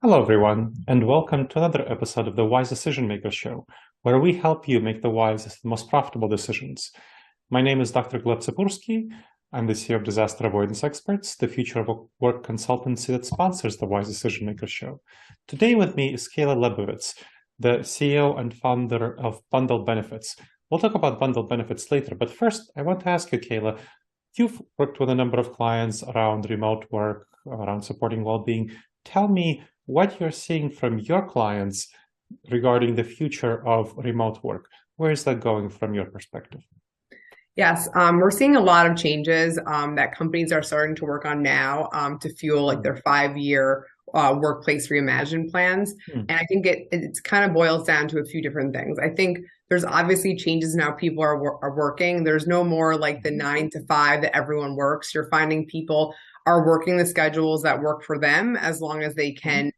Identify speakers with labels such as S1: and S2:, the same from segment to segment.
S1: Hello, everyone, and welcome to another episode of the Wise Decision Maker Show, where we help you make the wisest, most profitable decisions. My name is Dr. Gleb Tsipursky. I'm the CEO of Disaster Avoidance Experts, the future of work consultancy that sponsors the Wise Decision Maker Show. Today with me is Kayla Lebovits, the CEO and founder of Bundled Benefits. We'll talk about bundled benefits later, but first, I want to ask you, Kayla, you've worked with a number of clients around remote work, around supporting well-being. Tell me what you're seeing from your clients regarding the future of remote work. Where is that going from your perspective?
S2: Yes, we're seeing a lot of changes that companies are starting to work on now to fuel like their 5-year workplace reimagined plans.
S1: Hmm.
S2: And I think it kind of boils down to a few different things. I think there's obviously changes in how people are working. There's no more like the 9 to 5 that everyone works. You're finding people are working the schedules that work for them as long as they can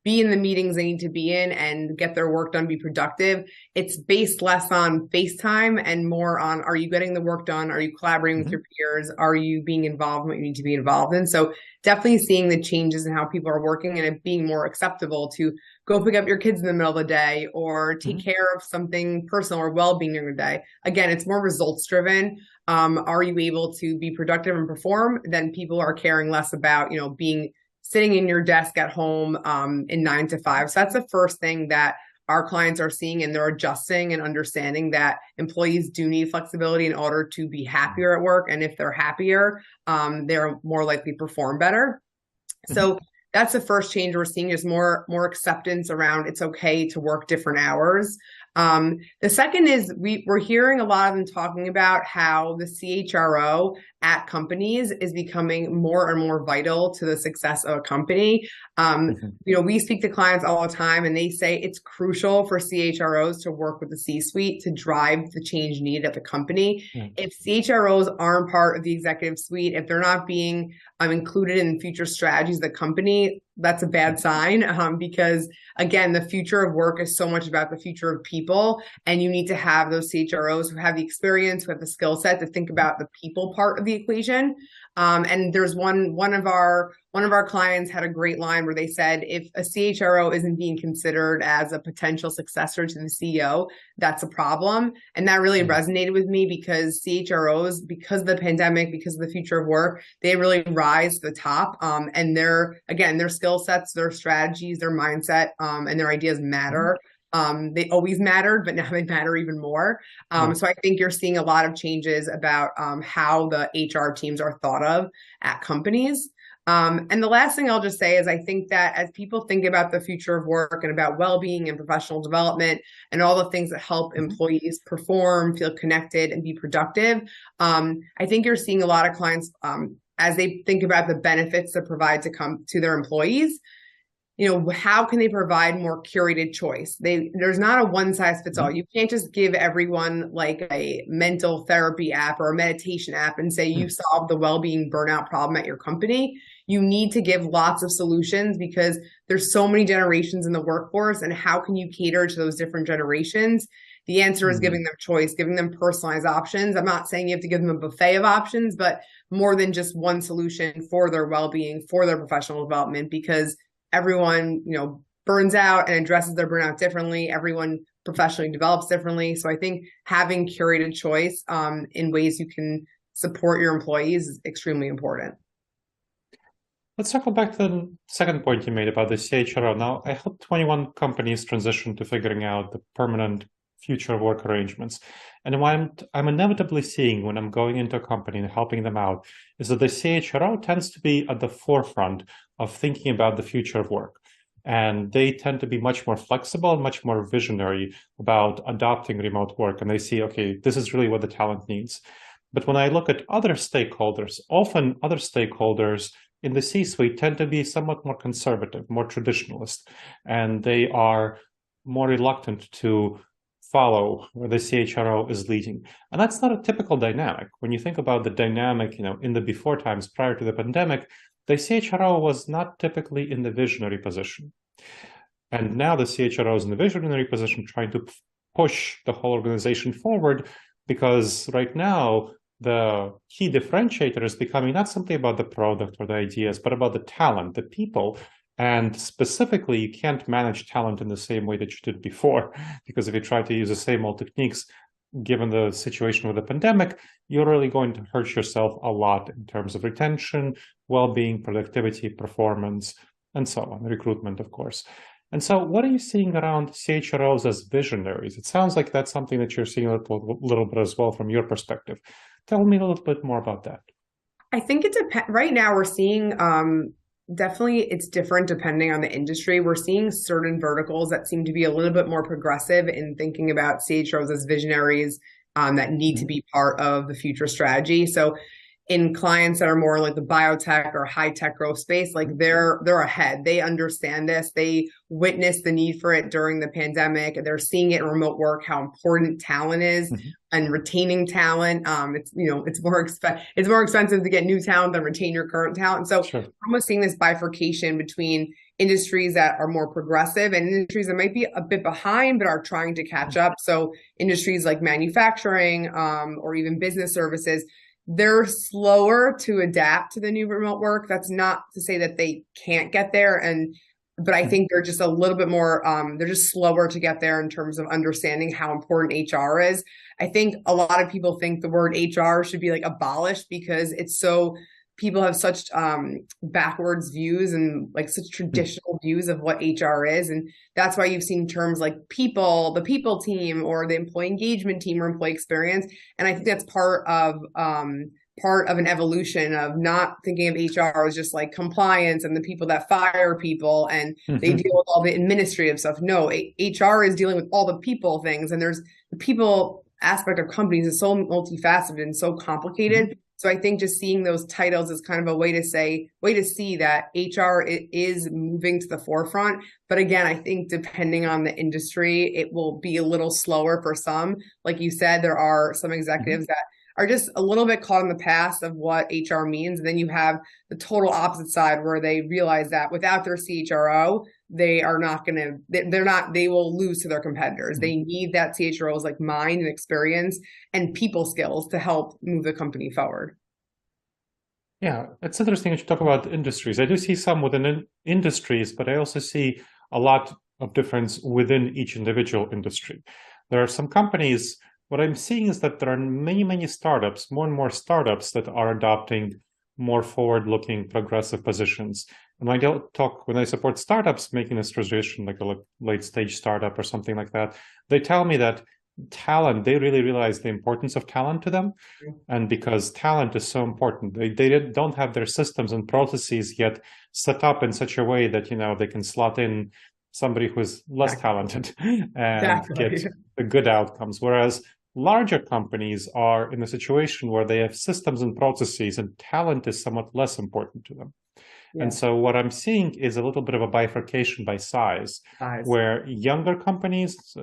S2: be in the meetings they need to be in and get their work done, be productive. It's based less on FaceTime and more on, are you getting the work done? Are you collaborating with
S1: Mhm.
S2: your peers? Are you being involved in what you need to be involved in? So definitely seeing the changes in how people are working and it being more acceptable to go pick up your kids in the middle of the day or take
S1: Mhm.
S2: care of something personal or well-being during the day. Again, it's more results driven. Are you able to be productive and perform? Then people are caring less about, being sitting in your desk at home in 9 to 5. So that's the first thing that our clients are seeing, and they're adjusting and understanding that employees do need flexibility in order to be happier at work. And if they're happier, they're more likely to perform better.
S1: Mhm.
S2: So that's the first change we're seeing is more acceptance around it's okay to work different hours. The second is we're hearing a lot of them talking about how the CHRO at companies is becoming more and more vital to the success of a company.
S1: Mhm.
S2: We speak to clients all the time and they say it's crucial for CHROs to work with the C-suite to drive the change needed at the company.
S1: Yeah.
S2: If CHROs aren't part of the executive suite, if they're not being included in future strategies of the company, that's a bad sign because, again, the future of work is so much about the future of people. And you need to have those CHROs who have the experience, who have the skill set to think about the people part of the equation. And there's one of our clients had a great line where they said, if a CHRO isn't being considered as a potential successor to the CEO, that's a problem. And that really
S1: Yeah.
S2: resonated with me because CHROs, because of the pandemic, because of the future of work, they really rise to the top. And their skill sets, their strategies, their mindset, and their ideas
S1: Mhm.
S2: matter. They always mattered, but now they matter even more.
S1: Yeah.
S2: So I think you're seeing a lot of changes about how the HR teams are thought of at companies. And the last thing I'll just say is I think that as people think about the future of work and about well-being and professional development and all the things that help
S1: Mhm.
S2: employees perform, feel connected, and be productive, I think you're seeing a lot of clients as they think about the benefits that provide to come to their employees. How can they provide more curated choice? There's not a one size fits all.
S1: Mhm.
S2: You can't just give everyone like a mental therapy app or a meditation app and say you
S1: Mhm.
S2: solve the well-being burnout problem at your company. You need to give lots of solutions because there's so many generations in the workforce, and how can you cater to those different generations? The answer is
S1: Mhm.
S2: giving them choice, giving them personalized options. I'm not saying you have to give them a buffet of options, but more than just one solution for their well-being, for their professional development, because everyone, burns out and addresses their burnout differently. Everyone professionally develops differently. So I think having curated choice in ways you can support your employees is extremely important.
S1: Let's circle back to the second point you made about the CHRO. Now, I helped 21 companies transition to figuring out the permanent future work arrangements. And what I'm inevitably seeing when I'm going into a company and helping them out is that the CHRO tends to be at the forefront of thinking about the future of work. And they tend to be much more flexible and much more visionary about adopting remote work. And they see, okay, this is really what the talent needs. But when I look at other stakeholders, often other stakeholders in the C-suite tend to be somewhat more conservative, more traditionalist, and they are more reluctant to follow where the CHRO is leading. And that's not a typical dynamic. When you think about the dynamic, in the before times prior to the pandemic, the CHRO was not typically in the visionary position. And now the CHRO is in the visionary position, trying to push the whole organization forward, because right now the key differentiator is becoming not simply about the product or the ideas, but about the talent, the people. And specifically, you can't manage talent in the same way that you did before, because if you try to use the same old techniques, given the situation with the pandemic, you're really going to hurt yourself a lot in terms of retention, well-being, productivity, performance, and so on, recruitment, of course. And so what are you seeing around CHROs as visionaries? It sounds like that's something that you're seeing a little bit as well from your perspective. Tell me a little bit more about that.
S2: I think it depends. Right now, we're seeing definitely it's different depending on the industry. We're seeing certain verticals that seem to be a little bit more progressive in thinking about CHROs as visionaries that need to be part of the future strategy. So in clients that are more like the biotech or high tech growth space, like they're ahead. They understand this. They witnessed the need for it during the pandemic. They're seeing it in remote work, how important talent is and retaining talent. It's more expensive to get new talent than retain your current talent. So
S1: Sure.
S2: we're almost seeing this bifurcation between industries that are more progressive and industries that might be a bit behind but are trying to catch up. So industries like manufacturing or even business services, they're slower to adapt to the new remote work. That's not to say that they can't get there. But I think they're just a little bit more, they're just slower to get there in terms of understanding how important HR is. I think a lot of people think the word HR should be like abolished because people have such backwards views and like such traditional views of what HR is. And that's why you've seen terms like the people team or the employee engagement team or employee experience. And I think that's part of an evolution of not thinking of HR as just like compliance and the people that fire people and they deal with all the administrative stuff. No, HR is dealing with all the people things. And there's the people aspect of companies is so multifaceted and so complicated. So I think just seeing those titles is kind of a way to see that HR is moving to the forefront. But again, I think depending on the industry, it will be a little slower for some. Like you said, there are some executives that are just a little bit caught in the past of what HR means. And then you have the total opposite side where they realize that without their CHRO, they will lose to their competitors. They need that CHRO's like mind and experience and people skills to help move the company forward.
S1: Yeah, it's interesting that you talk about industries. I do see some within industries, but I also see a lot of difference within each individual industry. There are some companies, what I'm seeing is that there are many, many startups, more and more startups that are adopting more forward-looking progressive positions. And when I support startups making this transition, like a late-stage startup or something like that, they tell me that talent, they really realize the importance of talent to them. And because talent is so important, they don't have their systems and processes yet set up in such a way that, they can slot in somebody who's less talented and get the good outcomes. Whereas larger companies are in a situation where they have systems and processes and talent is somewhat less important to them. Yeah. And so what I'm seeing is a little bit of a bifurcation by size. Where younger companies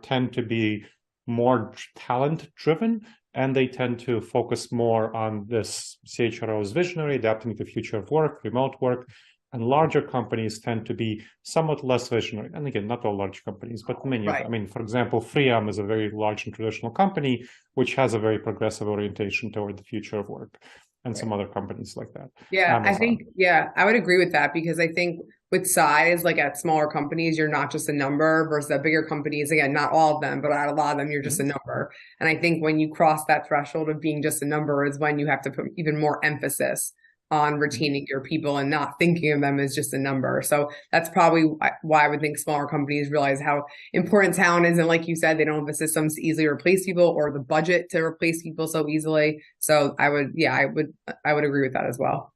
S1: tend to be more talent driven, and they tend to focus more on this CHRO's visionary, adapting to the future of work, remote work. And larger companies tend to be somewhat less visionary. And again, not all large companies, but many. I mean, for example, 3M is a very large and traditional company, which has a very progressive orientation toward the future of work, and some other companies like that.
S2: Yeah, Amazon. I would agree with that because I think with size, like at smaller companies, you're not just a number versus at bigger companies. Again, not all of them, but at a lot of them, you're just a number. And I think when you cross that threshold of being just a number is when you have to put even more emphasis on retaining your people and not thinking of them as just a number. So that's probably why I would think smaller companies realize how important talent is. And like you said, they don't have the systems to easily replace people or the budget to replace people so easily. So I would agree with that as well.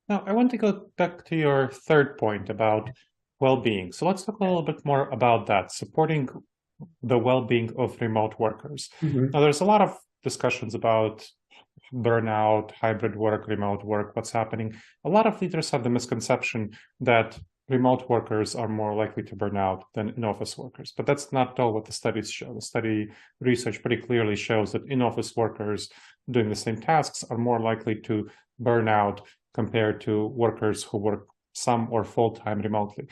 S1: Now, I want to go back to your third point about well-being. So let's talk a little bit more about that, supporting the well-being of remote workers. Now, there's a lot of discussions about burnout, hybrid work, remote work, what's happening. A lot of leaders have the misconception that remote workers are more likely to burn out than in-office workers. But that's not all what the studies show. The study research pretty clearly shows that in-office workers doing the same tasks are more likely to burn out compared to workers who work some or full-time remotely.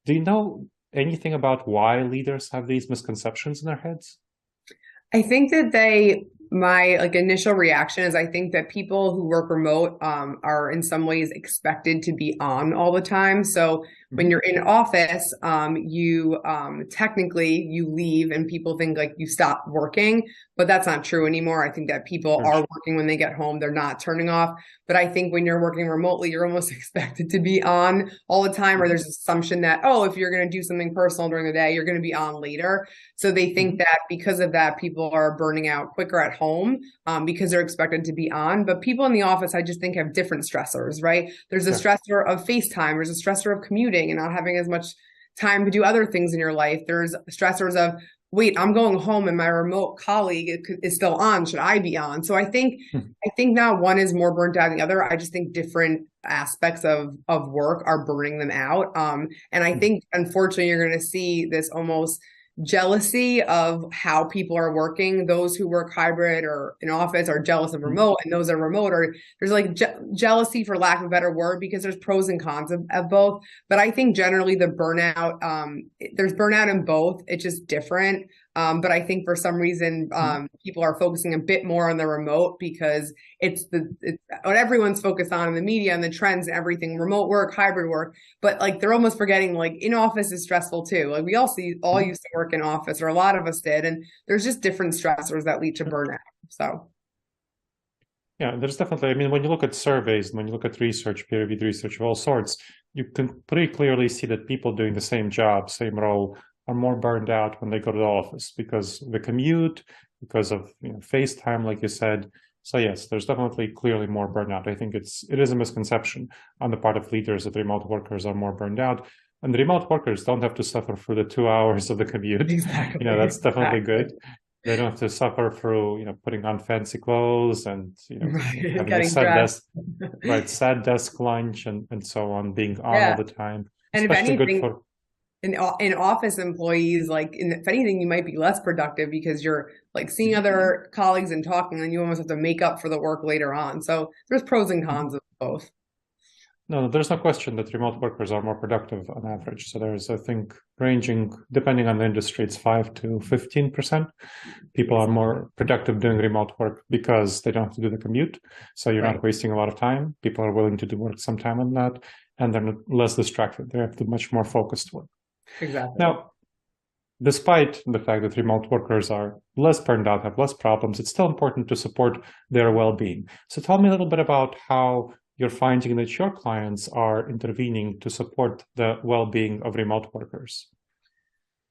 S1: Do you know anything about why leaders have these misconceptions in their heads?
S2: I think that my like initial reaction is I think that people who work remote are in some ways expected to be on all the time. So when you're in office, you technically you leave and people think like you stop working, but that's not true anymore. I think that people are working when they get home, they're not turning off. But I think when you're working remotely, you're almost expected to be on all the time, or there's an assumption that, oh, if you're going to do something personal during the day, you're going to be on later. So they think that because of that, people are burning out quicker at home because they're expected to be on. But people in the office, I just think, have different stressors, right? There's a stressor of FaceTime, there's a stressor of commuting and not having as much time to do other things in your life. There's stressors of, wait, I'm going home and my remote colleague is still on. Should I be on? So I think not one is more burnt out than the other. I just think different aspects of work are burning them out. And I think, unfortunately, you're going to see this almost jealousy of how people are working. Those who work hybrid or in office are jealous of remote, and those that are remote are, there's like jealousy, for lack of a better word, because there's pros and cons of both. But I think generally the burnout, there's burnout in both. It's just different. But I think for some reason, people are focusing a bit more on the remote because it's what everyone's focused on in the media and the trends and everything, remote work, hybrid work. But like, they're almost forgetting like in office is stressful too. Like we all used to work in office, or a lot of us did. And there's just different stressors that lead to burnout. So.
S1: Yeah, there's definitely, I mean, when you look at surveys and when you look at research, peer-reviewed research of all sorts, you can pretty clearly see that people doing the same job, same role, are more burned out when they go to the office because of the commute, because of FaceTime, like you said. So yes, there's definitely clearly more burnout. I think it is a misconception on the part of leaders that remote workers are more burned out. And the remote workers don't have to suffer for the 2 hours of the commute.
S2: Exactly.
S1: That's definitely good. They don't have to suffer through, putting on fancy clothes and, having a sad desk lunch and so on, being on all the time.
S2: And especially if anything, in office employees, like if anything, you might be less productive because you're like seeing other colleagues and talking, and you almost have to make up for the work later on. So there's pros and cons of both.
S1: No, there's no question that remote workers are more productive on average. So there's, I think, ranging, depending on the industry, it's 5 to 15%. People are more productive doing remote work because they don't have to do the commute. So you're not wasting a lot of time. People are willing to do work some time on that, and they're less distracted. They have to much more focused work.
S2: Exactly.
S1: Now, despite the fact that remote workers are less burned out, have less problems, it's still important to support their well-being. So tell me a little bit about how you're finding that your clients are intervening to support the well-being of remote workers.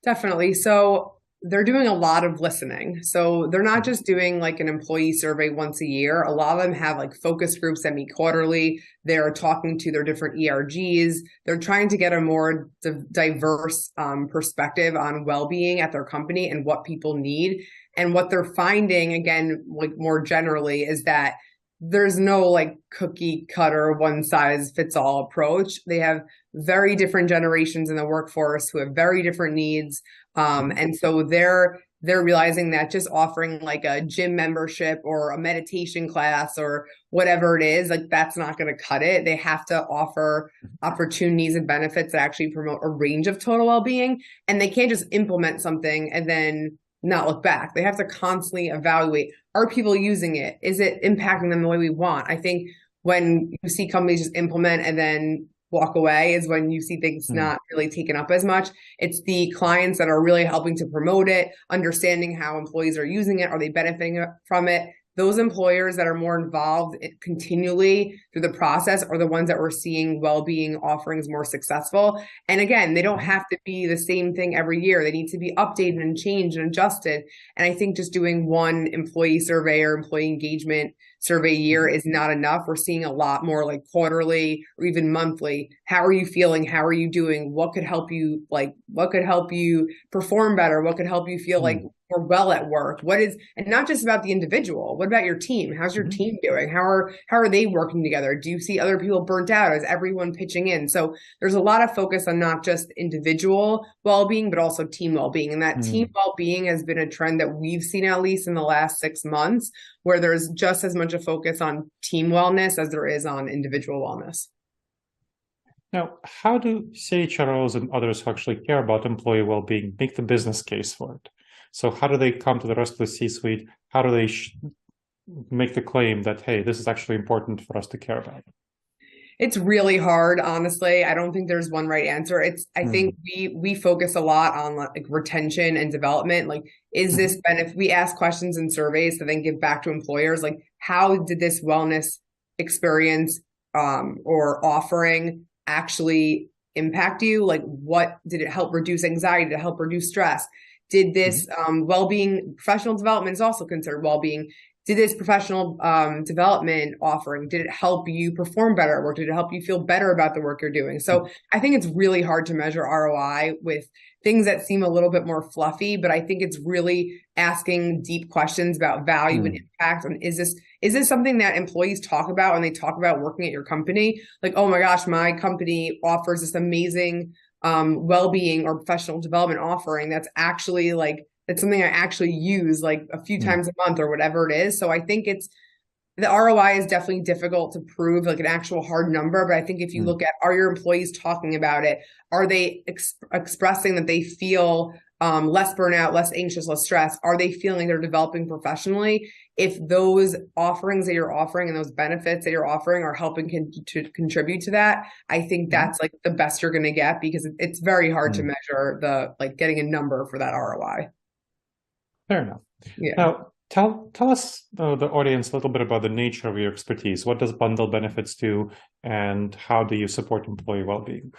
S2: Definitely. So they're doing a lot of listening. So they're not just doing like an employee survey once a year. A lot of them have like focus groups that meet quarterly. They're talking to their different ERGs. They're trying to get a more diverse perspective on well-being at their company and what people need. And what they're finding, again, like more generally, is that there's no like cookie cutter, one size fits all approach. They have very different generations in the workforce who have very different needs. And so they're realizing that just offering like a gym membership or a meditation class or whatever it is, like that's not going to cut it. They have to offer opportunities and benefits that actually promote a range of total well-being. And they can't just implement something and then not look back. They have to constantly evaluate, are people using it? Is it impacting them the way we want? I think when you see companies just implement and then walk away is when you see things not really taken up as much. It's the clients that are really helping to promote it, understanding how employees are using it. Are they benefiting from it? Those employers that are more involved continually through the process are the ones that we're seeing well-being offerings more successful. And again, they don't have to be the same thing every year. They need to be updated and changed and adjusted. And I think just doing one employee survey or employee engagement survey a year is not enough. We're seeing a lot more like quarterly or even monthly. How are you feeling? How are you doing? What could help you perform better? What could help you feel like more well at work? And not just about the individual. What about your team? How's your team doing? How are they working together? Do you see other people burnt out? Is everyone pitching in? So there's a lot of focus on not just individual well-being, but also team well-being. And that team well-being has been a trend that we've seen at least in the last 6 months, where there's just as much a focus on team wellness as there is on individual wellness.
S1: Now, how do CHROs and others who actually care about employee well-being make the business case for it? So how do they come to the rest of the C-suite? How do they make the claim that, hey, this is actually important for us to care about?
S2: It's really hard, honestly. I don't think there's one right answer. I think we focus a lot on like retention and development. Like, is this benefit? We ask questions and surveys to then give back to employers. Like, how did this wellness experience or offering actually impact you? Like, what did it help reduce anxiety? Did it help reduce stress? Did this well-being, professional development is also considered well-being. Did this professional development offering, did it help you perform better at work? Did it help you feel better about the work you're doing? So I think it's really hard to measure ROI with things that seem a little bit more fluffy, but I think it's really asking deep questions about value and impact. And is this something that employees talk about when they talk about working at your company? Like, oh my gosh, my company offers this amazing well-being or professional development offering that's actually like, it's something I actually use like a few times a month or whatever it is. So I think the ROI is definitely difficult to prove like an actual hard number. But I think if you look at, are your employees talking about it? Are they expressing that they feel less burnout, less anxious, less stressed? Are they feeling they're developing professionally? If those offerings that you're offering and those benefits that you're offering are helping to contribute to that, I think that's like the best you're going to get, because it's very hard to measure like getting a number for that ROI.
S1: Fair enough.
S2: Yeah.
S1: Now, tell us, the audience, a little bit about the nature of your expertise. What does Bundle Benefits do, and how do you support employee well-being?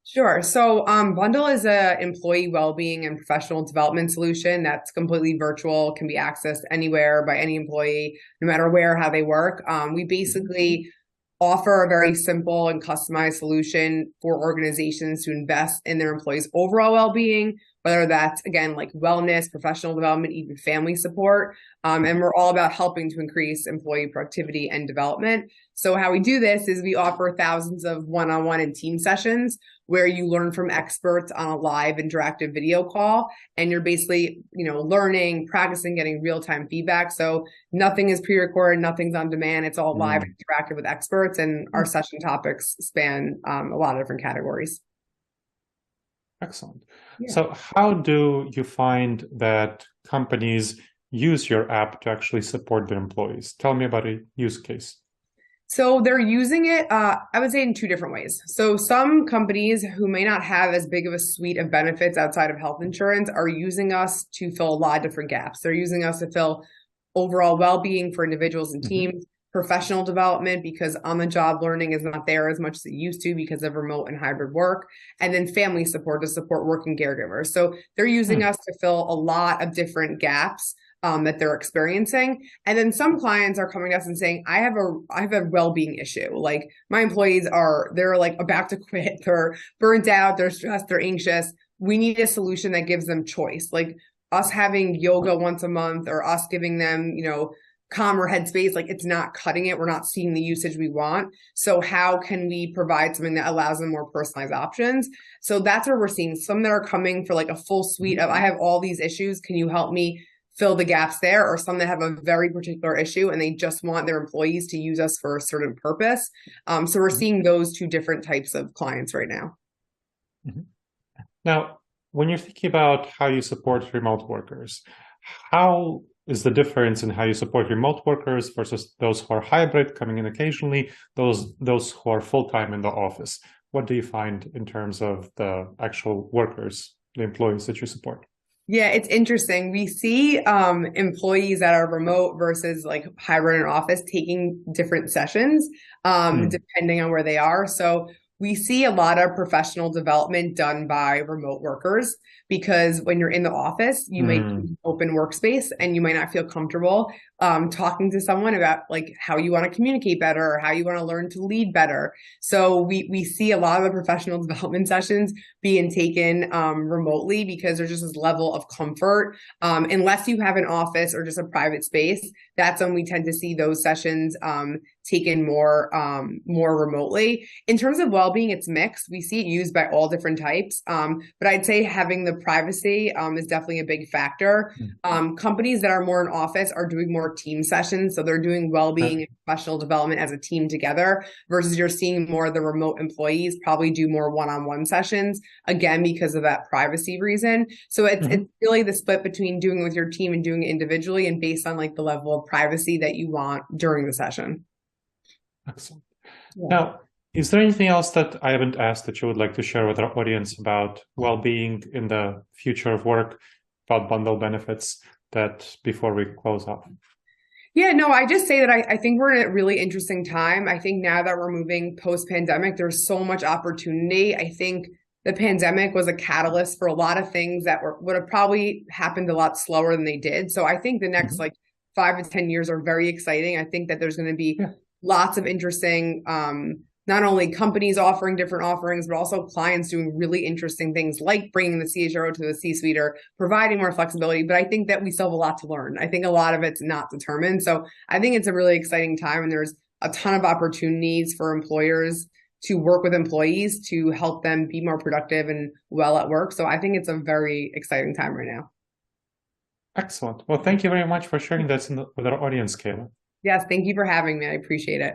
S2: Sure. So Bundle is a employee well-being and professional development solution that's completely virtual, can be accessed anywhere by any employee, no matter where, how they work. We basically offer a very simple and customized solution for organizations to invest in their employees' overall well-being, whether that's, again, like wellness, professional development, even family support. And we're all about helping to increase employee productivity and development. So how we do this is we offer thousands of one-on-one and team sessions where you learn from experts on a live interactive video call. And you're basically, learning, practicing, getting real-time feedback. So nothing is pre-recorded, nothing's on demand. It's all live and interactive with experts. And our session topics span a lot of different categories.
S1: Excellent. Yeah. So how do you find that companies use your app to actually support their employees? Tell me about a use case.
S2: So they're using it, I would say, in two different ways. So some companies who may not have as big of a suite of benefits outside of health insurance are using us to fill a lot of different gaps. They're using us to fill overall well-being for individuals and teams, professional development, because on-the-job learning is not there as much as it used to because of remote and hybrid work, and then family support to support working caregivers. So they're using us to fill a lot of different gaps that they're experiencing. And then some clients are coming to us and saying, I have a well-being issue. Like, my employees they're like about to quit, they're burnt out, they're stressed, they're anxious. We need a solution that gives them choice. Like us having yoga once a month or us giving them, calmer headspace, like it's not cutting it. We're not seeing the usage we want. So how can we provide something that allows them more personalized options? So that's where we're seeing some that are coming for like a full suite of, I have all these issues, can you help me fill the gaps there? Or some that have a very particular issue and they just want their employees to use us for a certain purpose. So we're seeing those two different types of clients right now.
S1: Now, when you're thinking about how you support remote workers, how is the difference in how you support remote workers versus those who are hybrid, coming in occasionally, those who are full-time in the office? What do you find in terms of the actual workers, the employees that you support?
S2: Yeah, it's interesting. We see employees that are remote versus like hybrid in office taking different sessions depending on where they are. So we see a lot of professional development done by remote workers, because when you're in the office, you might be in open workspace and you might not feel comfortable talking to someone about like how you want to communicate better or how you want to learn to lead better. So we see a lot of the professional development sessions being taken remotely, because there's just this level of comfort. Unless you have an office or just a private space, that's when we tend to see those sessions taken more remotely. In terms of well-being, it's mixed. We see it used by all different types. But I'd say having the privacy is definitely a big factor. Companies that are more in office are doing more more team sessions. So they're doing well-being and professional development as a team together, versus you're seeing more of the remote employees probably do more one-on-one sessions, again, because of that privacy reason. So it's really the split between doing it with your team and doing it individually, and based on like the level of privacy that you want during the session.
S1: Excellent. Yeah. Now, is there anything else that I haven't asked that you would like to share with our audience about well-being in the future of work, about bundle benefits, that before we close off?
S2: Yeah, no, I just say that I think we're in a really interesting time. I think now that we're moving post-pandemic, there's so much opportunity. I think the pandemic was a catalyst for a lot of things that would have probably happened a lot slower than they did. So I think the next like 5 to 10 years are very exciting. I think that there's going to be lots of interesting, not only companies offering different offerings, but also clients doing really interesting things like bringing the CHRO to the C-suite or providing more flexibility. But I think that we still have a lot to learn. I think a lot of it's not determined. So I think it's a really exciting time, and there's a ton of opportunities for employers to work with employees to help them be more productive and well at work. So I think it's a very exciting time right now.
S1: Excellent. Well, thank you very much for sharing this with our audience, Kayla.
S2: Yes, thank you for having me. I appreciate it.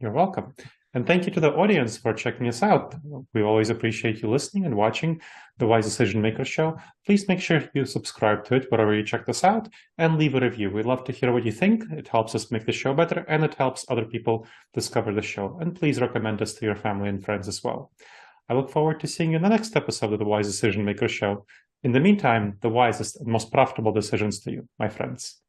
S1: You're welcome. And thank you to the audience for checking us out. We always appreciate you listening and watching the Wise Decision Maker Show. Please make sure you subscribe to it wherever you check this out, and leave a review. We'd love to hear what you think. It helps us make the show better, and it helps other people discover the show. And please recommend us to your family and friends as well. I look forward to seeing you in the next episode of the Wise Decision Maker Show. In the meantime, the wisest and most profitable decisions to you, my friends.